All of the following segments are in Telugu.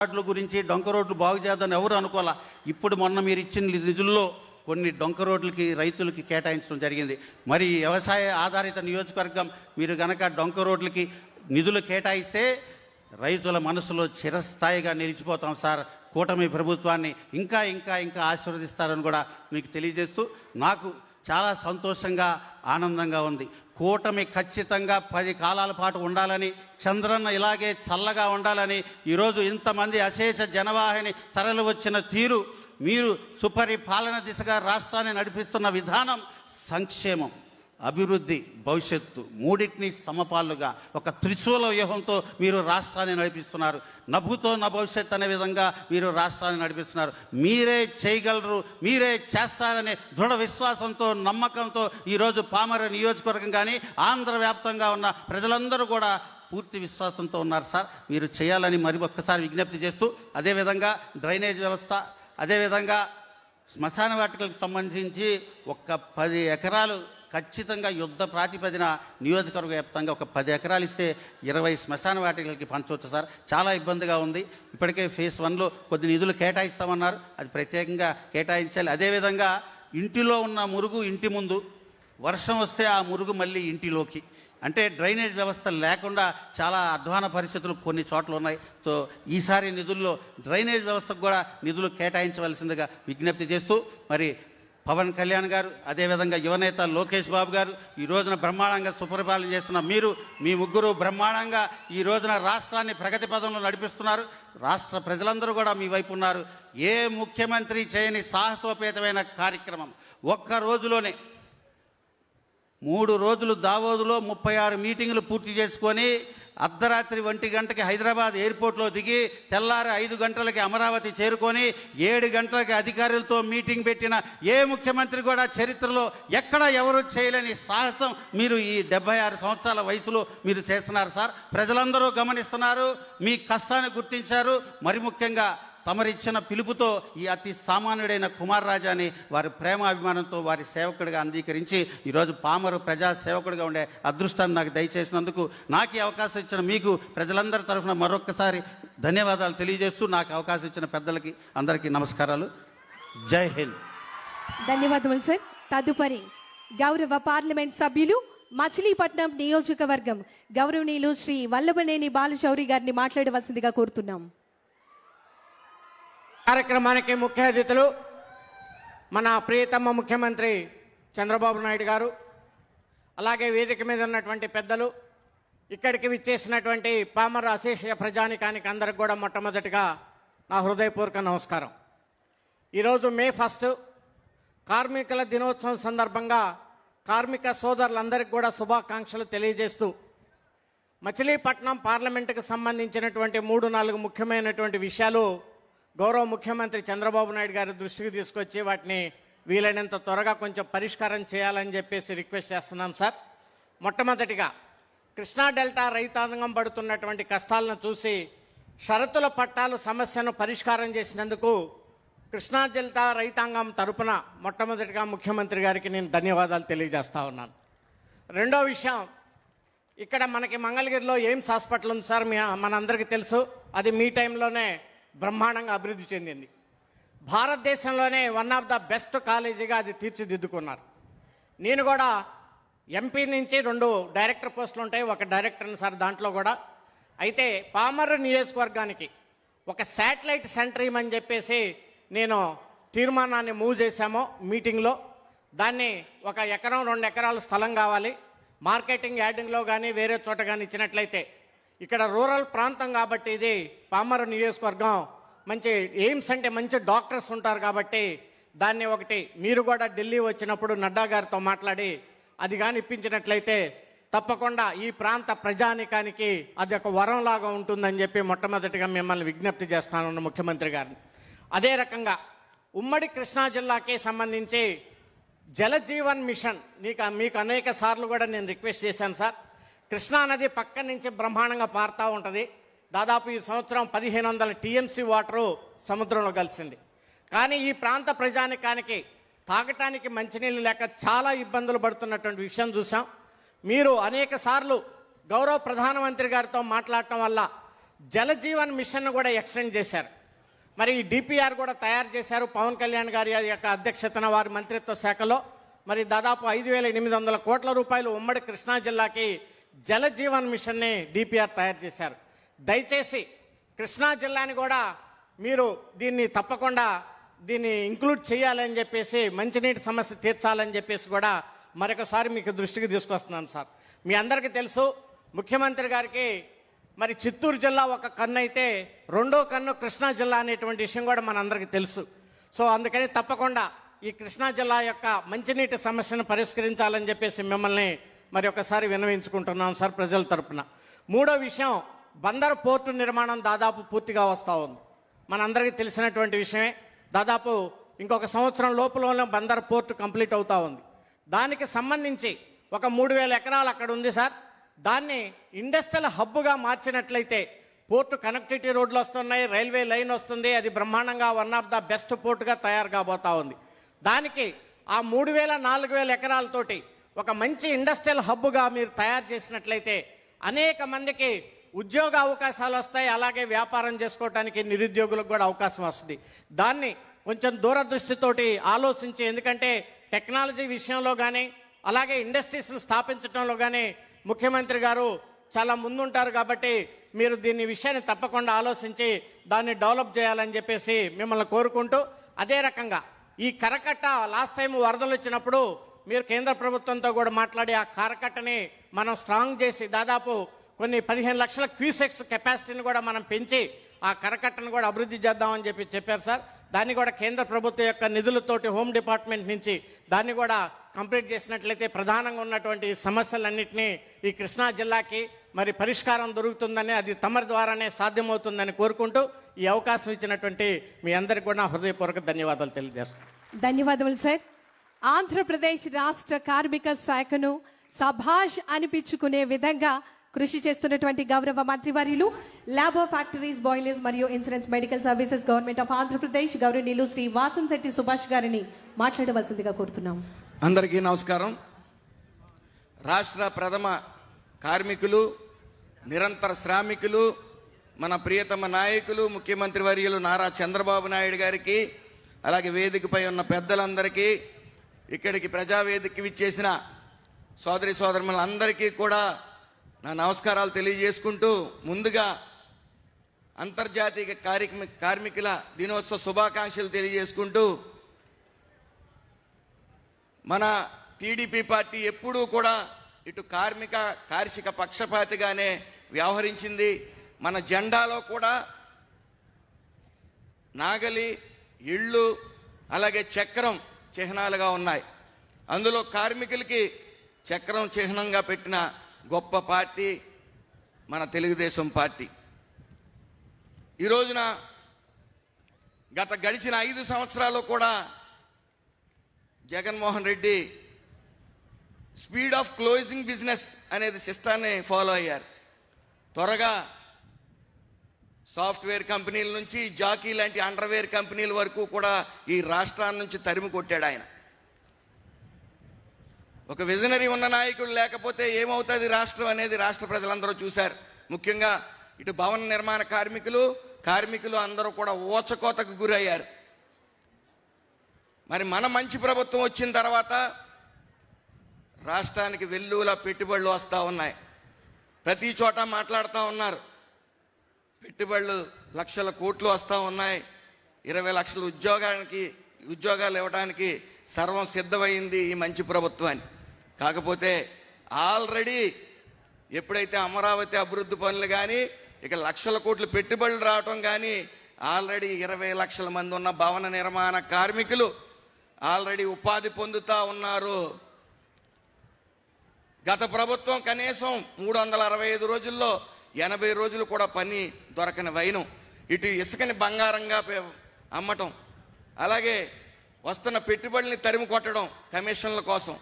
రోడ్ల గురించి డొంక రోడ్లు బాగు చేద్దని ఎవరు అనుకోవాలా. ఇప్పుడు మొన్న మీరు ఇచ్చిన నిధుల్లో కొన్ని డొంక రోడ్లకి రైతులకి కేటాయించడం జరిగింది. మరి వ్యవసాయ ఆధారిత నియోజకవర్గం మీరు గనక డొంక రోడ్లకి నిధులు కేటాయిస్తే రైతుల మనసులో చిరస్థాయిగా నిలిచిపోతాం సార్. కూటమి ప్రభుత్వాన్ని ఇంకా ఇంకా ఇంకా ఆశీర్వదిస్తారని కూడా మీకు తెలియజేస్తూ నాకు చాలా సంతోషంగా ఆనందంగా ఉంది. కూటమి ఖచ్చితంగా 10 కాలాల పాటు ఉండాలని, చంద్రన్న ఇలాగే చల్లగా ఉండాలని, ఈరోజు ఇంతమంది అశేష జనవాహిని తరలి వచ్చిన తీరు, మీరు సుపరిపాలన దిశగా రాష్ట్రాన్ని నడిపిస్తున్న విధానం, సంక్షేమం, అభివృద్ధి, భవిష్యత్తు మూడింటిని సమపాలుగా ఒక త్రిశూల వ్యూహంతో మీరు రాష్ట్రాన్ని నడిపిస్తున్నారు. నభూతో నా భవిష్యత్ అనే విధంగా మీరు రాష్ట్రాన్ని నడిపిస్తున్నారు. మీరే చేయగలరు, మీరే చేస్తారనే దృఢ విశ్వాసంతో, నమ్మకంతో ఈరోజు పామర నియోజకవర్గం కానీ ఆంధ్ర వ్యాప్తంగా ఉన్న ప్రజలందరూ కూడా పూర్తి విశ్వాసంతో ఉన్నారు సార్. మీరు చేయాలని మరి ఒక్కసారి విజ్ఞప్తి చేస్తూ, అదేవిధంగా డ్రైనేజ్ వ్యవస్థ, అదేవిధంగా శ్మశాన వాటికలకు సంబంధించి ఒక 10 ఎకరాలు ఖచ్చితంగా యుద్ధ ప్రాతిపదిన నియోజకవర్గ వ్యాప్తంగా ఒక 10 ఎకరాలు ఇస్తే 20 శ్మశాన వాటికలకి పంచవచ్చు సార్. చాలా ఇబ్బందిగా ఉంది. ఇప్పటికే ఫేజ్ 1లో కొద్ది నిధులు కేటాయిస్తామన్నారు, అది ప్రత్యేకంగా కేటాయించాలి. అదేవిధంగా ఇంటిలో ఉన్న మురుగు ఇంటి ముందు, వర్షం వస్తే ఆ మురుగు మళ్ళీ ఇంటిలోకి, అంటే డ్రైనేజ్ వ్యవస్థ లేకుండా చాలా అధ్వాన పరిస్థితులు కొన్ని చోట్ల ఉన్నాయి. సో ఈసారి నిధుల్లో డ్రైనేజ్ వ్యవస్థకు కూడా నిధులు కేటాయించవలసిందిగా విజ్ఞప్తి చేస్తూ, మరి పవన్ కళ్యాణ్ గారు, అదేవిధంగా యువనేత లోకేష్ బాబు గారు ఈ రోజున బ్రహ్మాండంగా సుపరిపాలన చేస్తున్న మీరు, మీ ముగ్గురు బ్రహ్మాండంగా ఈ రోజున రాష్ట్రాన్ని ప్రగతి పదంలో నడిపిస్తున్నారు. రాష్ట్ర ప్రజలందరూ కూడా మీ వైపు ఉన్నారు. ఏ ముఖ్యమంత్రి చేయని సాహసోపేతమైన కార్యక్రమం, ఒక్క రోజులోనే 3 రోజులు దావోదులో 36 మీటింగులు పూర్తి చేసుకొని అర్ధరాత్రి 1 గంటకి హైదరాబాద్ ఎయిర్పోర్ట్లో దిగి తెల్లారి 5 గంటలకి అమరావతి చేరుకొని 7 గంటలకి అధికారులతో మీటింగ్ పెట్టిన ఏ ముఖ్యమంత్రి కూడా చరిత్రలో ఎక్కడ ఎవరు చేయలేని సాహసం మీరు ఈ 76 సంవత్సరాల వయసులో మీరు చేస్తున్నారు సార్. ప్రజలందరూ గమనిస్తున్నారు, మీ కష్టాన్ని గుర్తించారు. మరి ముఖ్యంగా తమరిచ్చిన పిలుపుతో ఈ అతి సామాన్యుడైన కుమార్ రాజాని వారి ప్రేమాభిమానంతో వారి సేవకుడిగా అంగీకరించి ఈరోజు పామరు ప్రజా సేవకుడిగా ఉండే అదృష్టాన్ని నాకు దయచేసినందుకు, నాకు ఈ అవకాశం ఇచ్చిన మీకు ప్రజలందరి తరఫున మరొక్కసారి ధన్యవాదాలు తెలియజేస్తూ, నాకు అవకాశం ఇచ్చిన పెద్దలకి అందరికీ నమస్కారాలు. జై హింద్. ధన్యవాదములు సార్. తదుపరి గౌరవ పార్లమెంట్ సభ్యులు మచిలీపట్నం నియోజకవర్గం గౌరవనీయులు శ్రీ వల్లభనేని బాలశౌరి గారిని మాట్లాడవలసిందిగా కోరుతున్నాం. కార్యక్రమానికి ముఖ్య అతిథులు మన ప్రియతమ ముఖ్యమంత్రి చంద్రబాబు నాయుడు గారు, అలాగే వేదిక మీద ఉన్నటువంటి పెద్దలు, ఇక్కడికి విచ్చేసినటువంటి పామర అశేష ప్రజానికానికి అందరికి కూడా మొట్టమొదటిగా నా హృదయపూర్వక నమస్కారం. ఈరోజు మే 1 కార్మికుల దినోత్సవం సందర్భంగా కార్మిక సోదరులందరికీ కూడా శుభాకాంక్షలు తెలియజేస్తూ, మచిలీపట్నం పార్లమెంటుకు సంబంధించినటువంటి 3-4 ముఖ్యమైనటువంటి విషయాలు గౌరవ ముఖ్యమంత్రి చంద్రబాబు నాయుడు గారి దృష్టికి తీసుకొచ్చి వాటిని వీలైనంత త్వరగా కొంచెం పరిష్కారం చేయాలని చెప్పేసి రిక్వెస్ట్ చేస్తున్నాను సార్. మొట్టమొదటిగా కృష్ణా డెల్టా రైతాంగం పడుతున్నటువంటి కష్టాలను చూసి షరతుల పట్టాలు సమస్యను పరిష్కారం చేసినందుకు కృష్ణా డెల్టా రైతాంగం తరపున మొట్టమొదటిగా ముఖ్యమంత్రి గారికి నేను ధన్యవాదాలు తెలియజేస్తా ఉన్నాను. రెండో విషయం, ఇక్కడ మనకి మంగళగిరిలో ఎయిమ్స్ హాస్పిటల్ ఉంది సార్, మనందరికీ తెలుసు. అది మీ టైంలోనే బ్రహ్మాండంగా అభివృద్ధి చెందింది. భారతదేశంలోనే వన్ ఆఫ్ ద బెస్ట్ కాలేజీగా అది తీర్చిదిద్దుకున్నారు. నేను కూడా ఎంపీ నుంచి 2 డైరెక్టర్ పోస్టులు ఉంటాయి, ఒక డైరెక్టర్ని సార్ దాంట్లో కూడా. అయితే పామర్రు నియోజకవర్గానికి ఒక శాటిలైట్ సెంటర్ ఇవ్వమని చెప్పేసి నేను తీర్మానాన్ని మూవ్ చేశాము మీటింగ్లో. దాన్ని 1 ఎకరం 2 ఎకరాల స్థలం కావాలి, మార్కెటింగ్ యార్డింగ్లో కానీ వేరే చోట కానీ ఇచ్చినట్లయితే, ఇక్కడ రూరల్ ప్రాంతం కాబట్టి ఇది పామర నియోజకవర్గం, మంచి ఎయిమ్స్ అంటే మంచి డాక్టర్స్ ఉంటారు కాబట్టి దాన్ని ఒకటి మీరు కూడా ఢిల్లీ వచ్చినప్పుడు నడ్డా గారితో మాట్లాడి అది కానీ ఇప్పించినట్లయితే తప్పకుండా ఈ ప్రాంత ప్రజానికానికి అది ఒక వరంలాగా ఉంటుందని చెప్పి మొట్టమొదటిగా మిమ్మల్ని విజ్ఞప్తి చేస్తానన్న ముఖ్యమంత్రి గారిని. అదే రకంగా ఉమ్మడి కృష్ణా జిల్లాకి సంబంధించి జలజీవన్ మిషన్ మీకు అనేక సార్లు కూడా నేను రిక్వెస్ట్ చేశాను సార్. కృష్ణా నది పక్క నుంచి బ్రహ్మాండంగా పారుతూ ఉంటుంది. దాదాపు ఈ సంవత్సరం 1500 టీఎంసీ వాటరు సముద్రంలో కలిసింది. కానీ ఈ ప్రాంత ప్రజానికానికి తాగటానికి మంచినీళ్ళు లేక చాలా ఇబ్బందులు పడుతున్నటువంటి విషయం చూసాం. మీరు అనేక సార్లు గౌరవ ప్రధానమంత్రి గారితో మాట్లాడటం వల్ల జలజీవన్ మిషన్ను కూడా ఎక్స్టెండ్ చేశారు. మరి ఈ డిపిఆర్ కూడా తయారు చేశారు పవన్ కళ్యాణ్ గారి యొక్క అధ్యక్షతన వారి మంత్రిత్వ శాఖలో. మరి దాదాపు 5,800 కోట్ల రూపాయలు ఉమ్మడి కృష్ణా జిల్లాకి జలజీవన్ మిషన్ని డిపిఆర్ తయారు చేశారు. దయచేసి కృష్ణా జిల్లాని కూడా మీరు దీన్ని తప్పకుండా దీన్ని ఇంక్లూడ్ చేయాలని చెప్పేసి, మంచినీటి సమస్య తీర్చాలని చెప్పేసి కూడా మరొకసారి మీకు దృష్టికి తీసుకొస్తున్నాను సార్. మీ అందరికీ తెలుసు, ముఖ్యమంత్రి గారికి మరి చిత్తూరు జిల్లా ఒక కన్ను అయితే రెండో కన్ను కృష్ణా జిల్లా అనేటువంటి విషయం కూడా మనందరికీ తెలుసు. సో అందుకని తప్పకుండా ఈ కృష్ణా జిల్లా యొక్క మంచినీటి సమస్యను పరిష్కరించాలని చెప్పేసి మిమ్మల్ని మరి ఒకసారి విన్నవించుకుంటున్నాం సార్ ప్రజల తరపున. మూడో విషయం, బందర్ పోర్టు నిర్మాణం దాదాపు పూర్తిగా వస్తూ ఉంది. మనందరికీ తెలిసినటువంటి విషయమే. దాదాపు ఇంకొక సంవత్సరం లోపలనే బందర్ పోర్టు కంప్లీట్ అవుతూ ఉంది. దానికి సంబంధించి ఒక 3,000 ఎకరాలు అక్కడ ఉంది సార్. దాన్ని ఇండస్ట్రియల్ హబ్గా మార్చినట్లయితే పోర్టు కనెక్టివిటీ రోడ్లు వస్తున్నాయి, రైల్వే లైన్ వస్తుంది, అది బ్రహ్మాండంగా వన్ ఆఫ్ ద బెస్ట్ పోర్టుగా తయారు కాబోతా ఉంది. దానికి ఆ 3,000-4,000 ఎకరాలతోటి ఒక మంచి ఇండస్ట్రియల్ హబ్గా మీరు తయారు చేసినట్లయితే అనేక మందికి ఉద్యోగ అవకాశాలు వస్తాయి, అలాగే వ్యాపారం చేసుకోవడానికి నిరుద్యోగులకు కూడా అవకాశం వస్తుంది. దాన్ని కొంచెం దూరదృష్టితోటి ఆలోచించి, ఎందుకంటే టెక్నాలజీ విషయంలో కానీ అలాగే ఇండస్ట్రీస్ను స్థాపించడంలో కానీ ముఖ్యమంత్రి గారు చాలా ముందుంటారు కాబట్టి మీరు దీని విషయాన్ని తప్పకుండా ఆలోచించి దాన్ని డెవలప్ చేయాలని చెప్పేసి మిమ్మల్ని కోరుకుంటూ, అదే రకంగా ఈ కరకట్ట లాస్ట్ టైం వరదలు వచ్చినప్పుడు మీరు కేంద్ర ప్రభుత్వంతో కూడా మాట్లాడి ఆ కరకట్టని మనం స్ట్రాంగ్ చేసి దాదాపు కొన్ని 15 లక్షల క్యూసెక్స్ కెపాసిటీని కూడా మనం పెంచి ఆ కరకట్టను కూడా అభివృద్ధి చేద్దామని చెప్పారు సార్. దాన్ని కూడా కేంద్ర ప్రభుత్వం యొక్క నిధులతోటి హోమ్ డిపార్ట్మెంట్ నుంచి దాన్ని కూడా కంప్లీట్ చేసినట్లయితే ప్రధానంగా ఉన్నటువంటి సమస్యలన్నింటినీ ఈ కృష్ణా జిల్లాకి మరి పరిష్కారం దొరుకుతుందని, అది తమరి ద్వారానే సాధ్యమవుతుందని కోరుకుంటూ ఈ అవకాశం ఇచ్చినటువంటి మీ అందరికీ కూడా హృదయపూర్వక ధన్యవాదాలు తెలియజేస్తాను. ధన్యవాదములు సార్. ఆంధ్రప్రదేశ్ రాష్ట్ర కార్మిక శాఖను సభాష్ అనిపించుకునే విధంగా కృషి చేస్తున్నటువంటి గౌరవ మంత్రివర్యులు, ల్యాబో ఫ్యాక్టరీస్, బాయిలర్స్ మరియు insurance medical services government of Andhra Pradesh గౌరవనీయులు శ్రీ వాసంశెట్టి సుభాష్ గారిని మాట్లాడవలసిందిగా కోరుతున్నాం. అందరికీ నమస్కారం. రాష్ట్ర ప్రథమ కార్మికులు, నిరంతర శ్రామికులు, మన ప్రియతమ నాయకులు ముఖ్యమంత్రి వర్యులు నారా చంద్రబాబు నాయుడు గారికి, అలాగే వేదికపై ఉన్న పెద్దలందరికీ, ఇక్కడికి ప్రజావేదికకి విచ్చేసిన సోదరి సోదరులందరికీ కూడా నా నమస్కారాలు తెలియజేసుకుంటూ, ముందుగా అంతర్జాతీయ కార్మికుల దినోత్సవ శుభాకాంక్షలు తెలియజేసుకుంటూ, మన టీడీపీ పార్టీ ఎప్పుడూ కూడా ఇటు కార్మిక పక్షపాతిగానే వ్యవహరించింది. మన జెండాలో కూడా నాగలి, ఇళ్ళు, అలాగే చక్రం చిహ్నాలుగా ఉన్నాయి. అందులో కార్మికులకి చక్రం చిహ్నంగా పెట్టిన గొప్ప పార్టీ మన తెలుగుదేశం పార్టీ. ఈ రోజున గడిచిన 5 సంవత్సరాలు కూడా Jaganmohan Reddy speed of closing business అనేది సిస్టాన్ని ఫాలో అయ్యారు. త్వరగా సాఫ్ట్వేర్ కంపెనీల నుంచి జాకీ లాంటి అండర్వేర్ కంపెనీల వరకు కూడా ఈ రాష్ట్రాన్ని నుంచి తరిమి కొట్టాడు ఆయన. ఒక విజనరీ ఉన్న నాయకుడు లేకపోతే ఏమవుతుంది రాష్ట్రం అనేది రాష్ట్ర ప్రజలందరూ చూశారు. ముఖ్యంగా ఇటు భవన నిర్మాణ కార్మికులు అందరూ కూడా ఊచకోతకు గురయ్యారు. మరి మన మంచి ప్రభుత్వం వచ్చిన తర్వాత రాష్ట్రానికి వెల్లువల పెట్టుబడులు వస్తూ ఉన్నాయి. ప్రతి చోట మాట్లాడుతూ ఉన్నారు. పెట్టుబడులు లక్షల కోట్లు వస్తూ ఉన్నాయి. 20 లక్షల ఉద్యోగాలు ఇవ్వడానికి సర్వం సిద్ధమైంది ఈ మంచి ప్రభుత్వాన్ని. కాకపోతే ఆల్రెడీ ఎప్పుడైతే అమరావతి అభివృద్ధి పనులు కానీ ఇక లక్షల కోట్లు పెట్టుబడులు రావటం కానీ ఆల్రెడీ 20 లక్షల మంది ఉన్న భవన నిర్మాణ కార్మికులు ఆల్రెడీ ఉపాధి పొందుతూ ఉన్నారు. గత ప్రభుత్వం కనీసం 365 రోజుల్లో 80 రోజులు కూడా పని దొరకని వైనం, ఇటు ఇసుకని బంగారంగా అమ్మటం, అలాగే వస్తున్న పెట్టుబడుల్ని తరిమి కొట్టడం కమిషన్ల కోసం.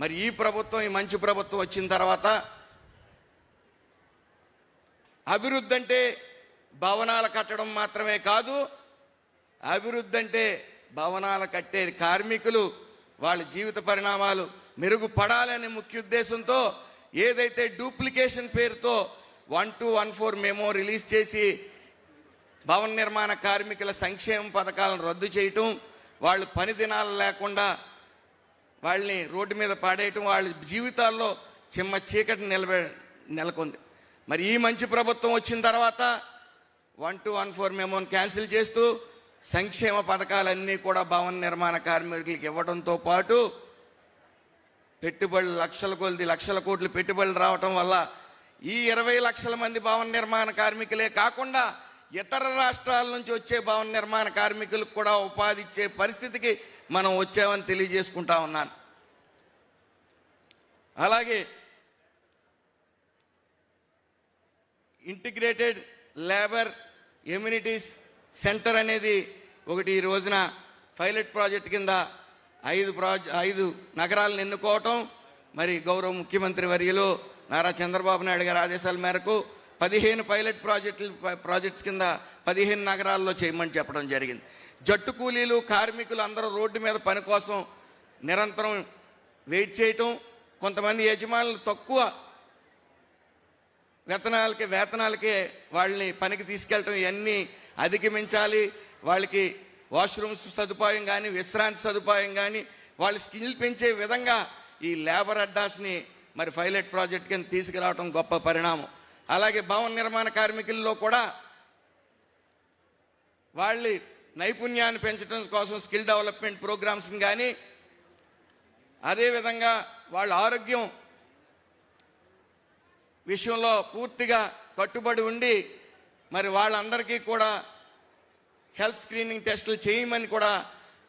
మరి ఈ ప్రభుత్వం, ఈ మంచి ప్రభుత్వం వచ్చిన తర్వాత అభివృద్ధి అంటే భవనాలు కట్టడం మాత్రమే కాదు, అభివృద్ధి అంటే భవనాలు కట్టే కార్మికులు వాళ్ళ జీవిత పరిణామాలు మెరుగుపడాలనే ముఖ్య ఉద్దేశంతో ఏదైతే డూప్లికేషన్ పేరుతో 1214 మెమో రిలీజ్ చేసి భవన నిర్మాణ కార్మికుల సంక్షేమ పథకాలను రద్దు చేయటం, వాళ్ళు పని దినాలు లేకుండా వాళ్ళని రోడ్డు మీద పాడేయటం, వాళ్ళ జీవితాల్లో చిమ్మ చీకటి నెలకొంది. మరి ఈ మంచి ప్రభుత్వం వచ్చిన తర్వాత 1214 మెమోని క్యాన్సిల్ చేస్తూ సంక్షేమ పథకాలన్నీ కూడా భవన నిర్మాణ కార్మికులకు ఇవ్వడంతో పాటు పెట్టుబడులు లక్షల కోట్లు పెట్టుబడులు రావటం వల్ల ఈ 20 లక్షల మంది భవన నిర్మాణ కార్మికులే కాకుండా ఇతర రాష్ట్రాల నుంచి వచ్చే భవన నిర్మాణ కార్మికులకు కూడా ఉపాధి ఇచ్చే పరిస్థితికి మనం వచ్చామని తెలియజేసుకుంటా ఉన్నాను. అలాగే ఇంటిగ్రేటెడ్ లేబర్ ఎమ్యూనిటీస్ సెంటర్ అనేది ఒకటి ఈ రోజున పైలట్ ప్రాజెక్ట్ కింద 5 నగరాలను ఎన్నుకోవటం, మరి గౌరవ ముఖ్యమంత్రి వర్యులు నారా చంద్రబాబు నాయుడు గారి ఆదేశాల మేరకు 15 పైలట్ ప్రాజెక్ట్స్ కింద 15 నగరాల్లో చేయమని చెప్పడం జరిగింది. జట్టు కూలీలు కార్మికులు అందరూ రోడ్డు మీద పని కోసం నిరంతరం వెయిట్ చేయటం, కొంతమంది యజమానులు తక్కువ వేతనాలకే వాళ్ళని పనికి తీసుకెళ్ళటం, ఇవన్నీ అధిగమించాలి. వాళ్ళకి వాష్రూమ్స్ సదుపాయం కానీ విశ్రాంతి సదుపాయం కానీ వాళ్ళ స్కిల్ పెంచే విధంగా ఈ లేబర్ అడ్డాస్ని మరి పైలట్ ప్రాజెక్ట్ కింద తీసుకురావడం గొప్ప పరిణామం. అలాగే భవన నిర్మాణ కార్మికుల్లో కూడా వాళ్ళ నైపుణ్యాన్ని పెంచడం కోసం స్కిల్ డెవలప్మెంట్ ప్రోగ్రామ్స్ని కానీ, అదేవిధంగా వాళ్ళ ఆరోగ్యం విషయంలో పూర్తిగా కట్టుబడి ఉండి మరి వాళ్ళందరికీ కూడా హెల్త్ స్క్రీనింగ్ టెస్టులు చేయమని కూడా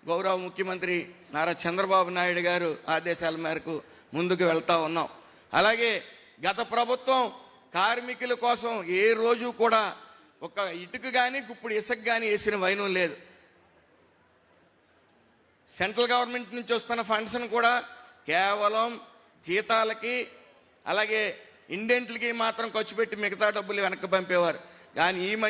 గౌరవ ముఖ్యమంత్రి నారా చంద్రబాబు నాయుడు గారు ఆదేశాల మేరకు ముందుకు వెళ్తా ఉన్నాం. అలాగే గత ప్రభుత్వం కార్మికుల కోసం ఏ రోజు కూడా ఒక ఇటుక కానీ గుప్పుడు ఇసుక కానీ వేసిన వైనం లేదు. సెంట్రల్ గవర్నమెంట్ నుంచి వస్తున్న ఫండ్స్ను కూడా కేవలం జీతాలకి అలాగే ఇండెంట్లకి మాత్రం ఖర్చు పెట్టి మిగతా డబ్బులు వెనక్కి పంపేవారు. కానీ ఈ